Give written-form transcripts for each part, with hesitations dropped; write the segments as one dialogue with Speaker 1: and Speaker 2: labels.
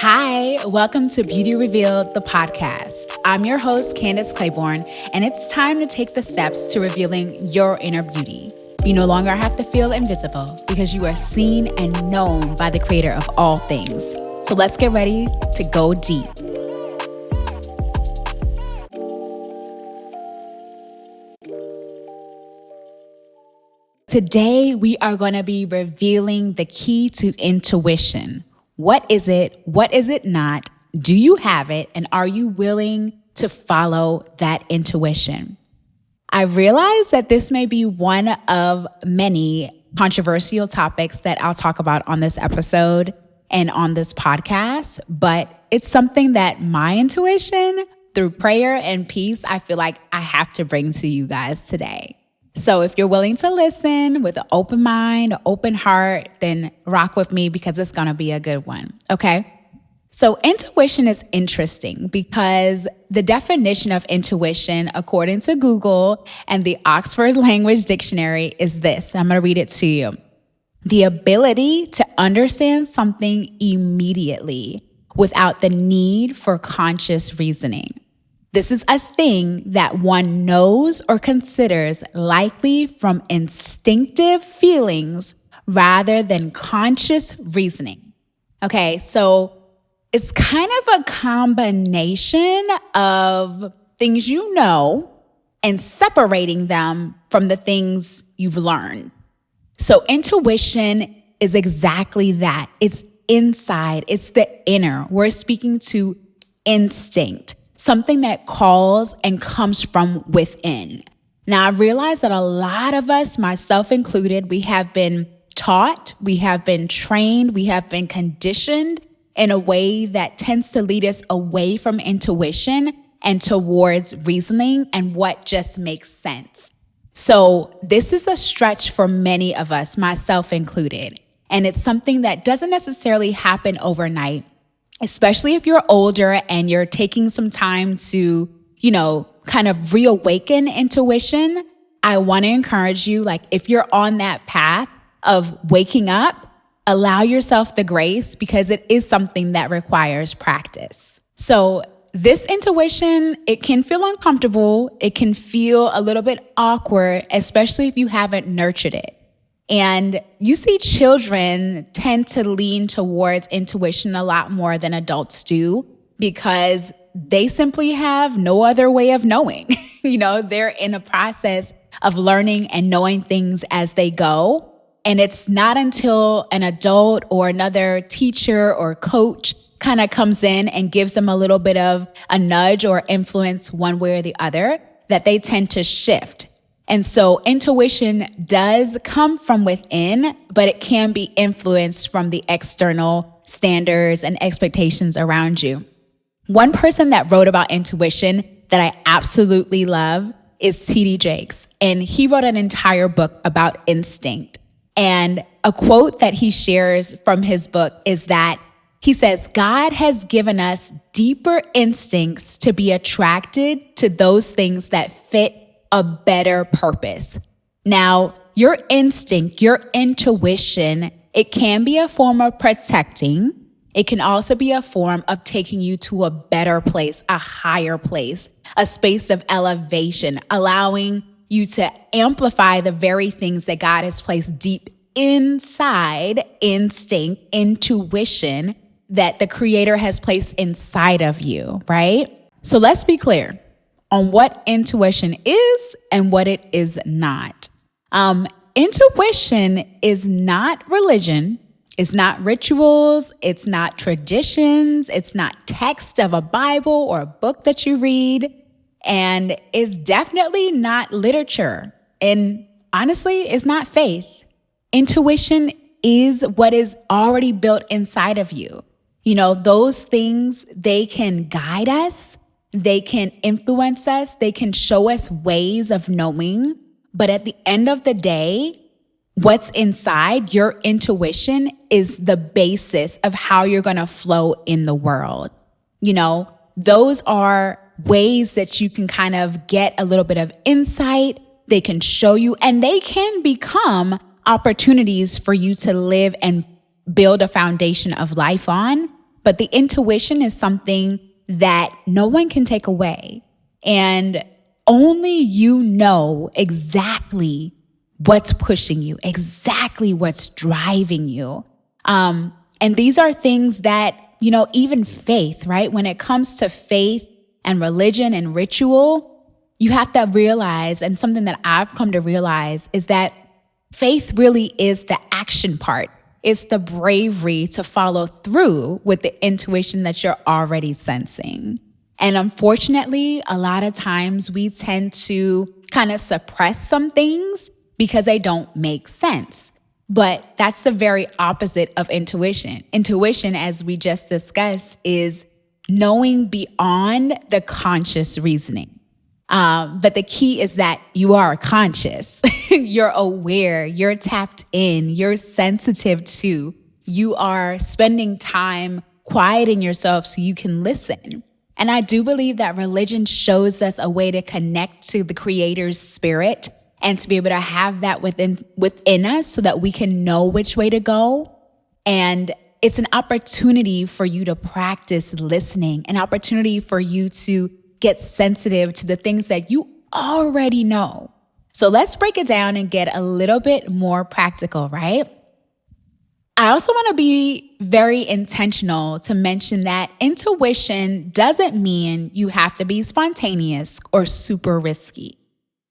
Speaker 1: Hi, welcome to Beauty Revealed, the podcast. I'm your host, Candace Claiborne, and it's time to take the steps to revealing your inner beauty. You no longer have to feel invisible because you are seen and known by the creator of all things. So let's get ready to go deep. Today, we are going to be revealing the key to intuition. What is it? What is it not? Do you have it? And are you willing to follow that intuition? I realize that this may be one of many controversial topics that I'll talk about on this episode and on this podcast, but it's something that my intuition, through prayer and peace, I feel like I have to bring to you guys today. So if you're willing to listen with an open mind, an open heart, then rock with me because it's going to be a good one, okay? So intuition is interesting because the definition of intuition, according to Google and the Oxford Language Dictionary, is this. I'm going to read it to you. The ability to understand something immediately without the need for conscious reasoning. This is a thing that one knows or considers likely from instinctive feelings rather than conscious reasoning. Okay, so it's kind of a combination of things you know and separating them from the things you've learned. So intuition is exactly that. It's inside, it's the inner. We're speaking to instinct. Something that calls and comes from within. Now, I realize that a lot of us, myself included, we have been taught, we have been trained, we have been conditioned in a way that tends to lead us away from intuition and towards reasoning and what just makes sense. So this is a stretch for many of us, myself included. And it's something that doesn't necessarily happen overnight. Especially if you're older and you're taking some time to, kind of reawaken intuition, I want to encourage you, if you're on that path of waking up, allow yourself the grace because it is something that requires practice. So this intuition, it can feel uncomfortable. It can feel a little bit awkward, especially if you haven't nurtured it. And you see children tend to lean towards intuition a lot more than adults do because they simply have no other way of knowing. They're in a process of learning and knowing things as they go. And it's not until an adult or another teacher or coach kind of comes in and gives them a little bit of a nudge or influence one way or the other that they tend to shift. And so intuition does come from within, but it can be influenced from the external standards and expectations around you. One person that wrote about intuition that I absolutely love is T.D. Jakes. And he wrote an entire book about instinct. And a quote that he shares from his book is that he says, God has given us deeper instincts to be attracted to those things that fit a better purpose. Now, your instinct, your intuition, it can be a form of protecting. It can also be a form of taking you to a better place, a higher place, a space of elevation, allowing you to amplify the very things that God has placed deep inside instinct, intuition that the Creator has placed inside of you, right? So let's be clear on what intuition is and what it is not. Intuition is not religion. It's not rituals. It's not traditions. It's not text of a Bible or a book that you read. And it's definitely not literature. And honestly, it's not faith. Intuition is what is already built inside of you. Those things, they can guide us. They can influence us. They can show us ways of knowing. But at the end of the day, what's inside your intuition is the basis of how you're going to flow in the world. Those are ways that you can kind of get a little bit of insight. They can show you, and they can become opportunities for you to live and build a foundation of life on. but the intuition is something that no one can take away. And only you know exactly what's pushing you, exactly what's driving you. And these are things that, even faith, right? When it comes to faith and religion and ritual, you have to realize, and something that I've come to realize is that faith really is the action part. It's the bravery to follow through with the intuition that you're already sensing. And unfortunately, a lot of times we tend to kind of suppress some things because they don't make sense. But that's the very opposite of intuition. Intuition, as we just discussed, is knowing beyond the conscious reasoning. But the key is that you are conscious. You're aware, you're tapped in, you're sensitive to, you are spending time quieting yourself so you can listen. And I do believe that religion shows us a way to connect to the Creator's spirit and to be able to have that within us so that we can know which way to go. And it's an opportunity for you to practice listening, an opportunity for you to get sensitive to the things that you already know. So let's break it down and get a little bit more practical, right? I also want to be very intentional to mention that intuition doesn't mean you have to be spontaneous or super risky.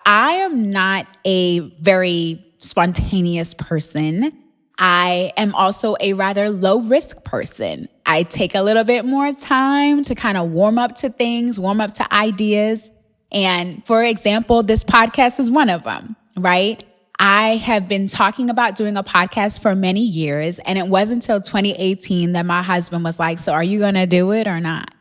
Speaker 1: I am not a very spontaneous person. I am also a rather low risk person. I take a little bit more time to kind of warm up to things, warm up to ideas. And for example, this podcast is one of them, right? I have been talking about doing a podcast for many years, and it wasn't until 2018 that my husband was like, so are you going to do it or not?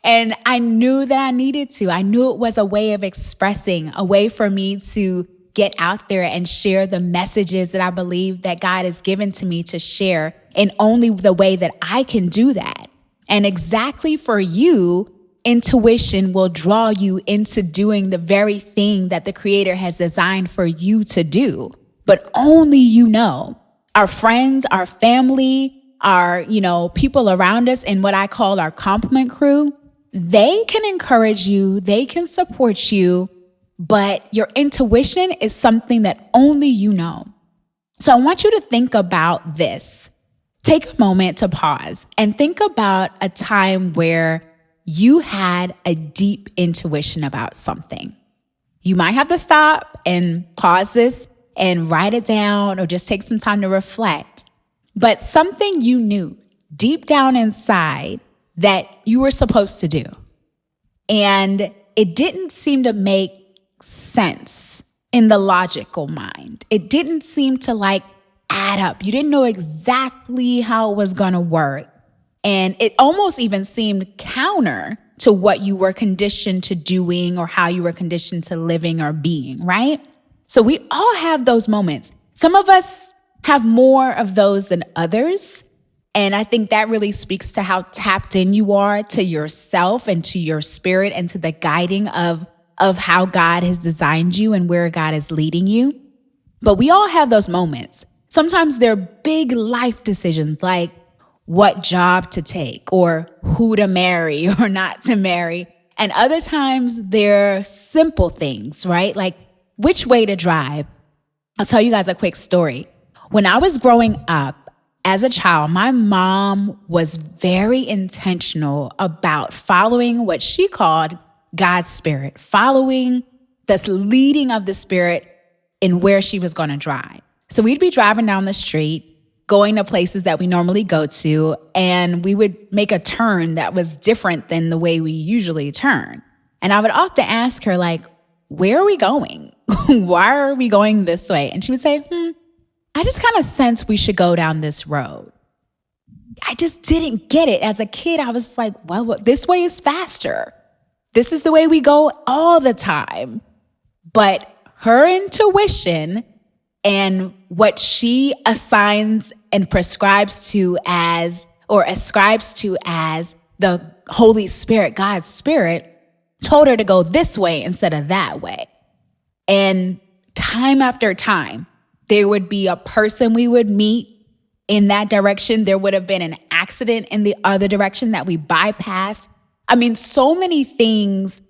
Speaker 1: And I knew that I needed to. I knew it was a way of expressing, a way for me to get out there and share the messages that I believe that God has given to me to share in only the way that I can do that. And exactly for you, intuition will draw you into doing the very thing that the Creator has designed for you to do, but only you know. Our friends, our family, our, people around us in what I call our compliment crew, they can encourage you, they can support you, but your intuition is something that only you know. So I want you to think about this. Take a moment to pause and think about a time where you had a deep intuition about something. You might have to stop and pause this and write it down or just take some time to reflect. But something you knew deep down inside that you were supposed to do. And it didn't seem to make sense in the logical mind. It didn't seem to add up. You didn't know exactly how it was going to work. And it almost even seemed counter to what you were conditioned to doing or how you were conditioned to living or being, right? So we all have those moments. Some of us have more of those than others. And I think that really speaks to how tapped in you are to yourself and to your spirit and to the guiding of how God has designed you and where God is leading you. But we all have those moments. Sometimes they're big life decisions like what job to take or who to marry or not to marry. And other times they're simple things, right? Like which way to drive. I'll tell you guys a quick story. When I was growing up as a child, my mom was very intentional about following what she called God's spirit, following the leading of the spirit in where she was going to drive. So we'd be driving down the street, going to places that we normally go to, and we would make a turn that was different than the way we usually turn. And I would often ask her, where are we going? Why are we going this way? And she would say, I just kind of sense we should go down this road. I just didn't get it. As a kid, I was like, well, this way is faster. This is the way we go all the time. But her intuition and what she assigns and prescribes to as, or ascribes to as the Holy Spirit, God's Spirit, told her to go this way instead of that way. And time after time, there would be a person we would meet in that direction. There would have been an accident in the other direction that we bypassed. I mean, so many things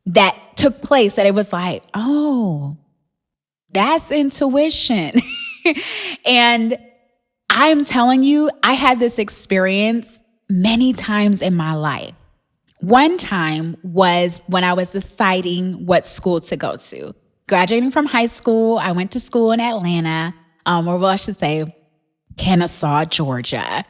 Speaker 1: that took place that it was like, oh, that's intuition. And I'm telling you, I had this experience many times in my life. One time was when I was deciding what school to go to. Graduating from high school, I went to school in Atlanta, I should say Kennesaw, Georgia,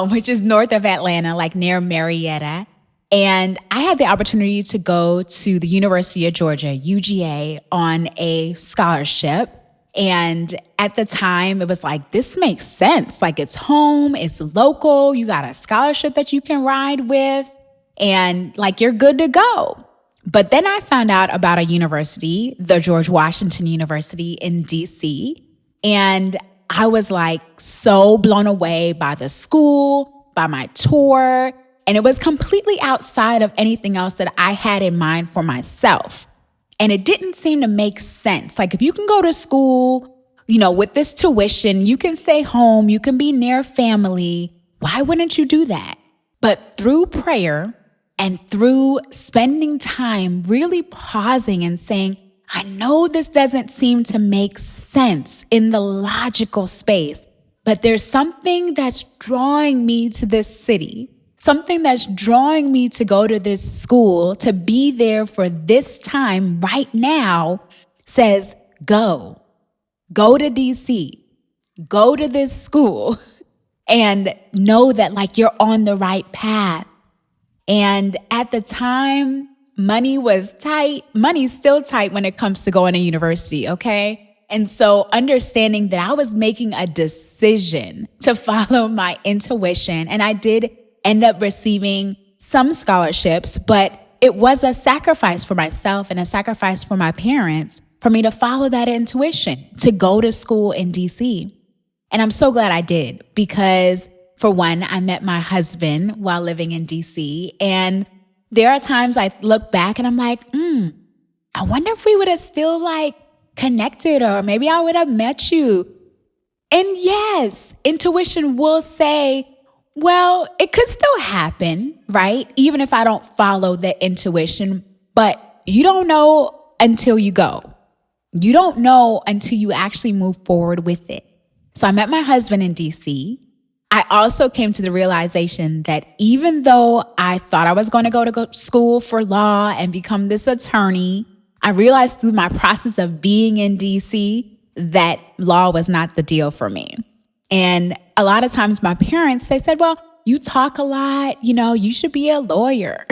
Speaker 1: which is north of Atlanta, like near Marietta. And I had the opportunity to go to the University of Georgia, UGA, on a scholarship. And at the time, it was like, this makes sense. Like, it's home, it's local, you got a scholarship that you can ride with, and like, you're good to go. But then I found out about a university, the George Washington University in DC. And I was like so blown away by the school, by my tour. And it was completely outside of anything else that I had in mind for myself. And it didn't seem to make sense. Like, if you can go to school, with this tuition, you can stay home, you can be near family, why wouldn't you do that? But through prayer and through spending time really pausing and saying, I know this doesn't seem to make sense in the logical space, but there's something that's drawing me to this city. Something that's drawing me to go to this school, to be there for this time right now, says, go to DC, go to this school, and know that like you're on the right path. And at the time, money was tight. Money's still tight when it comes to going to university, okay? And so understanding that I was making a decision to follow my intuition, and I did end up receiving some scholarships, but it was a sacrifice for myself and a sacrifice for my parents for me to follow that intuition, to go to school in DC. And I'm so glad I did, because for one, I met my husband while living in DC. And there are times I look back and I'm like, I wonder if we would have still like connected, or maybe I would have met you. And yes, intuition will say, well, it could still happen, right? Even if I don't follow the intuition, but you don't know until you go. You don't know until you actually move forward with it. So I met my husband in DC. I also came to the realization that even though I thought I was going to go to school for law and become this attorney, I realized through my process of being in DC that law was not the deal for me. And a lot of times my parents, they said, well, you talk a lot, you should be a lawyer.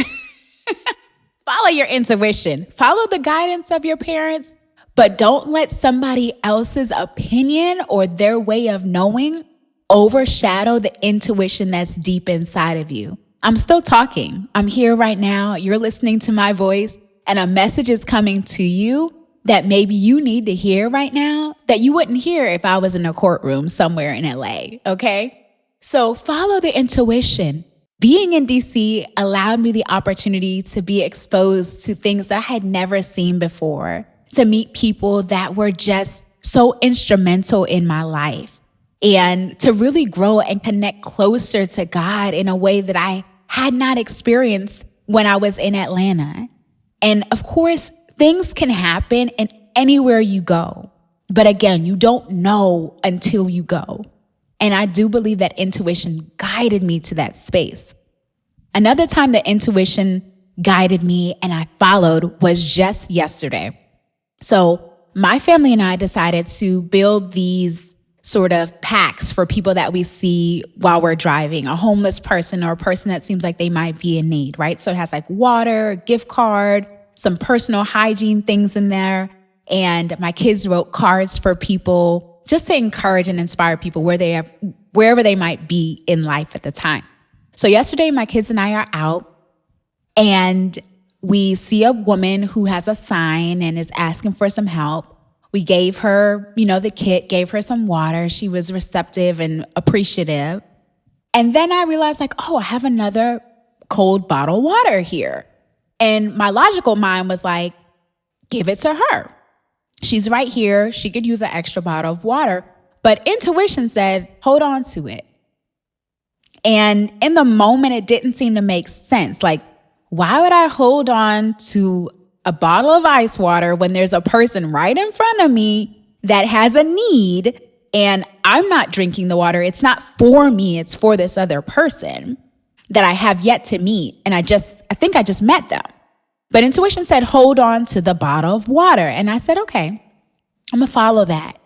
Speaker 1: Follow your intuition, follow the guidance of your parents, but don't let somebody else's opinion or their way of knowing overshadow the intuition that's deep inside of you. I'm still talking. I'm here right now. You're listening to my voice, and a message is coming to you that maybe you need to hear right now that you wouldn't hear if I was in a courtroom somewhere in LA, okay? So follow the intuition. Being in DC allowed me the opportunity to be exposed to things that I had never seen before, to meet people that were just so instrumental in my life, and to really grow and connect closer to God in a way that I had not experienced when I was in Atlanta. And of course, things can happen in anywhere you go. But again, you don't know until you go. And I do believe that intuition guided me to that space. Another time that intuition guided me and I followed was just yesterday. So my family and I decided to build these sort of packs for people that we see while we're driving, a homeless person or a person that seems like they might be in need, right? So it has like water, gift card, some personal hygiene things in there. And my kids wrote cards for people just to encourage and inspire people wherever they might be in life at the time. So yesterday, my kids and I are out and we see a woman who has a sign and is asking for some help. We gave her, the kit, gave her some water. She was receptive and appreciative. And then I realized I have another cold bottled water here. And my logical mind was like, give it to her. She's right here. She could use an extra bottle of water. But intuition said, hold on to it. And in the moment, it didn't seem to make sense. Like, why would I hold on to a bottle of ice water when there's a person right in front of me that has a need and I'm not drinking the water? It's not for me, it's for this other person that I have yet to meet. And I think I just met them. But intuition said, hold on to the bottle of water. And I said, okay, I'm gonna follow that.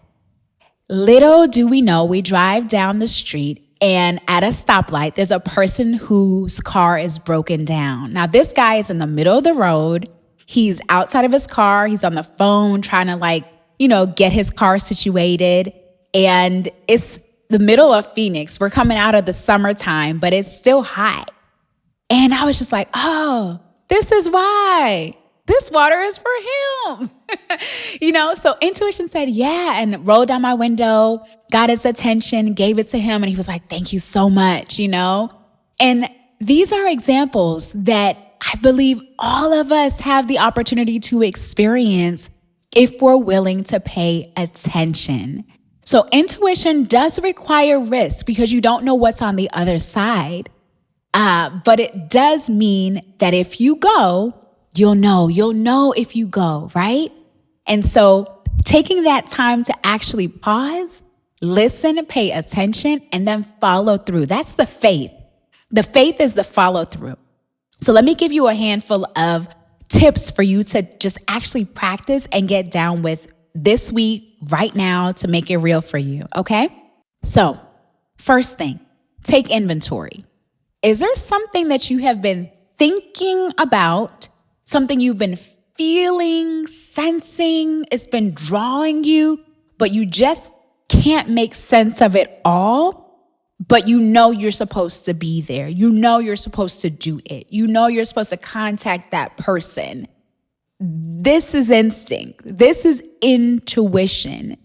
Speaker 1: Little do we know, we drive down the street and at a stoplight, there's a person whose car is broken down. Now, this guy is in the middle of the road. He's outside of his car. He's on the phone trying to get his car situated. And it's the middle of Phoenix. We're coming out of the summertime, but it's still hot. And I was just like, oh, this is why. This water is for him. So intuition said, yeah, and rolled down my window, got his attention, gave it to him. And he was like, thank you so much, And these are examples that I believe all of us have the opportunity to experience if we're willing to pay attention. So intuition does require risk because you don't know what's on the other side. But it does mean that if you go, you'll know if you go, right? And so taking that time to actually pause, listen, pay attention, and then follow through. That's the faith. The faith is the follow through. So let me give you a handful of tips for you to just actually practice and get down with this week, right now, to make it real for you, okay? So first thing, take inventory. Is there something that you have been thinking about, something you've been feeling, sensing, it's been drawing you, but you just can't make sense of it all? But you're supposed to be there. You're supposed to do it. You're supposed to contact that person. This is instinct. This is intuition.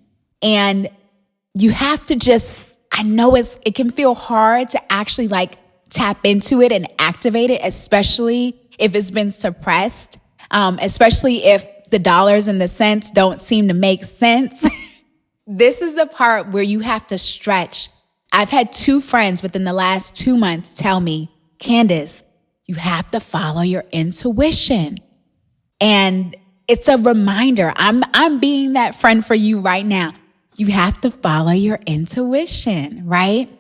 Speaker 1: And you have to I know it can feel hard to actually tap into it and activate it, especially if it's been suppressed, especially if the dollars and the cents don't seem to make sense. This is the part where you have to stretch. I've had 2 friends within the last 2 months tell me, Candace, you have to follow your intuition. And it's a reminder. I'm being that friend for you right now. You have to follow your intuition, right?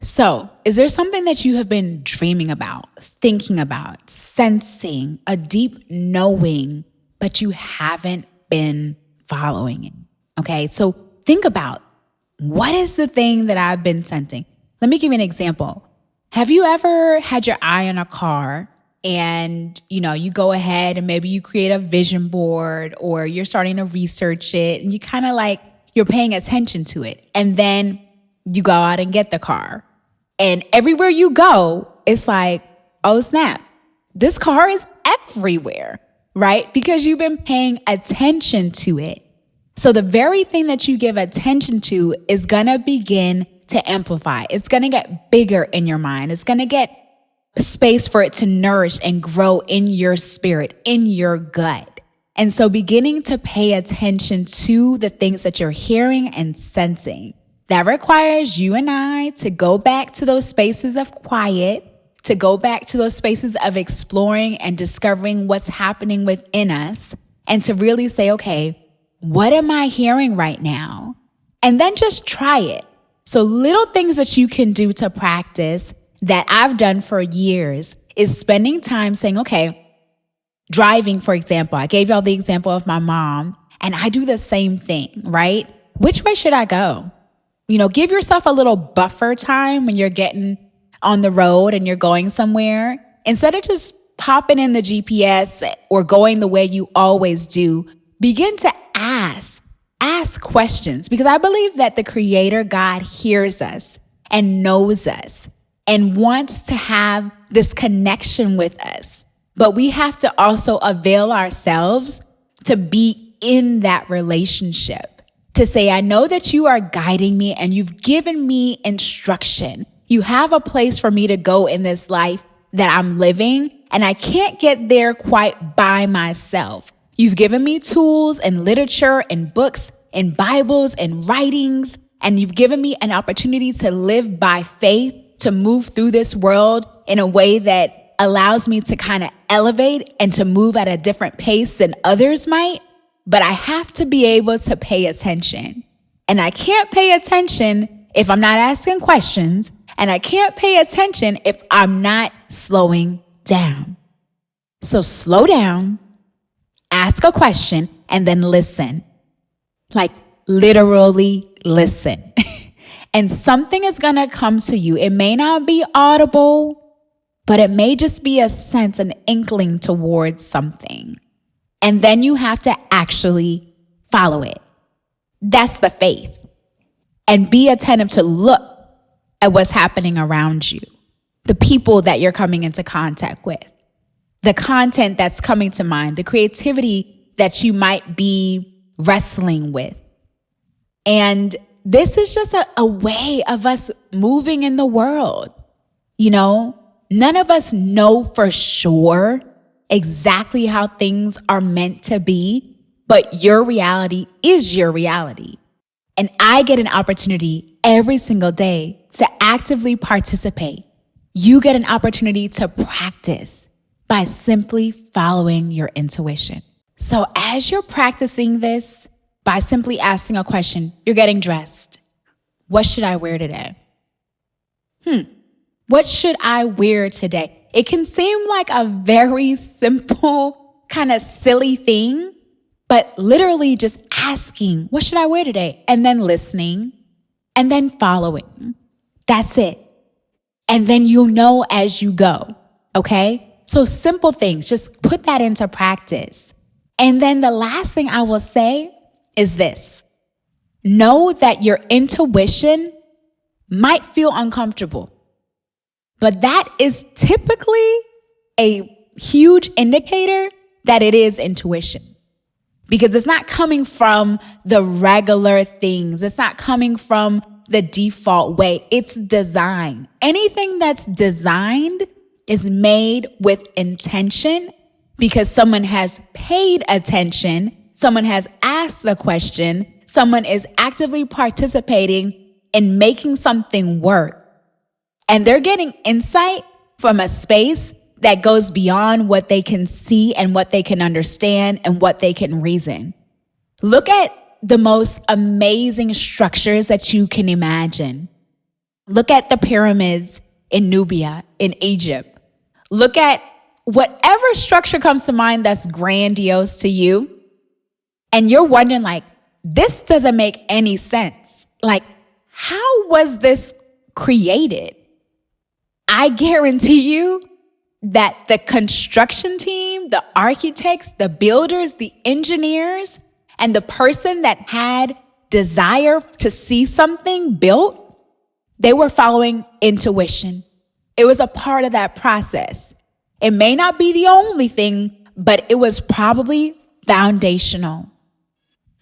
Speaker 1: So, is there something that you have been dreaming about, thinking about, sensing, a deep knowing, but you haven't been following it? Okay, so think about, what is the thing that I've been sensing? Let me give you an example. Have you ever had your eye on a car and, you go ahead and maybe you create a vision board or you're starting to research it and you kind of you're paying attention to it. And then you go out and get the car. And everywhere you go, it's like, oh snap, this car is everywhere, right? Because you've been paying attention to it. So the very thing that you give attention to is going to begin to amplify. It's going to get bigger in your mind. It's going to get space for it to nourish and grow in your spirit, in your gut. And so beginning to pay attention to the things that you're hearing and sensing, that requires you and I to go back to those spaces of quiet, to go back to those spaces of exploring and discovering what's happening within us, and to really say, okay, what am I hearing right now? And then just try it. So little things that you can do to practice that I've done for years is spending time saying, okay, driving, for example. I gave y'all the example of my mom, and I do the same thing, right? Which way should I go? Give yourself a little buffer time when you're getting on the road and you're going somewhere. Instead of just popping in the GPS or going the way you always do, begin to ask questions, because I believe that the Creator God hears us and knows us and wants to have this connection with us. But we have to also avail ourselves to be in that relationship, to say, I know that you are guiding me and you've given me instruction. You have a place for me to go in this life that I'm living, and I can't get there quite by myself. You've given me tools and literature and books and Bibles and writings, and you've given me an opportunity to live by faith to move through this world in a way that allows me to kind of elevate and to move at a different pace than others might. But I have to be able to pay attention. And I can't pay attention if I'm not asking questions. And I can't pay attention if I'm not slowing down. So slow down, ask a question, and then listen. Like literally listen. And something is going to come to you. It may not be audible, but it may just be a sense, an inkling towards something. And then you have to actually follow it. That's the faith. And be attentive to look at what's happening around you, the people that you're coming into contact with, the content that's coming to mind, the creativity that you might be wrestling with. And this is just a way of us moving in the world. You know, none of us know for sure exactly how things are meant to be, but your reality is your reality. And I get an opportunity every single day to actively participate. You get an opportunity to practice by simply following your intuition. So as you're practicing this, by simply asking a question, you're getting dressed. What should I wear today? What should I wear today? It can seem like a very simple, kind of silly thing, but literally just asking, what should I wear today? And then listening and then following. That's it. And then you'll know as you go, okay? So simple things, just put that into practice. And then the last thing I will say is this. Know that your intuition might feel uncomfortable, but that is typically a huge indicator that it is intuition. Because it's not coming from the regular things. It's not coming from the default way. It's design. Anything that's designed is made with intention because someone has paid attention. Someone has asked the question. Someone is actively participating in making something work. And they're getting insight from a space that goes beyond what they can see and what they can understand and what they can reason. Look at the most amazing structures that you can imagine. Look at the pyramids in Nubia, in Egypt. Look at whatever structure comes to mind that's grandiose to you. And you're wondering, like, this doesn't make any sense. Like, how was this created? I guarantee you that the construction team, the architects, the builders, the engineers, and the person that had desire to see something built, they were following intuition. It was a part of that process. It may not be the only thing, but it was probably foundational.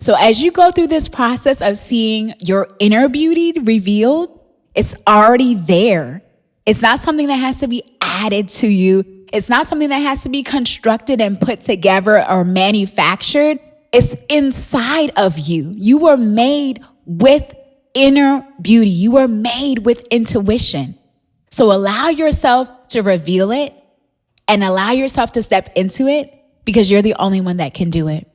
Speaker 1: So as you go through this process of seeing your inner beauty revealed, it's already there. It's not something that has to be added to you. It's not something that has to be constructed and put together or manufactured. It's inside of you. You were made with inner beauty. You were made with intuition. So allow yourself to reveal it and allow yourself to step into it because you're the only one that can do it.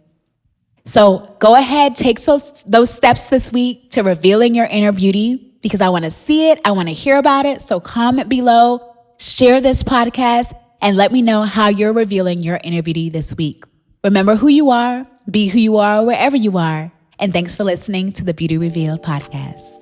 Speaker 1: So go ahead, take those steps this week to revealing your inner beauty because I want to see it. I want to hear about it. So comment below, share this podcast, and let me know how you're revealing your inner beauty this week. Remember who you are, be who you are wherever you are. And thanks for listening to the Beauty Revealed podcast.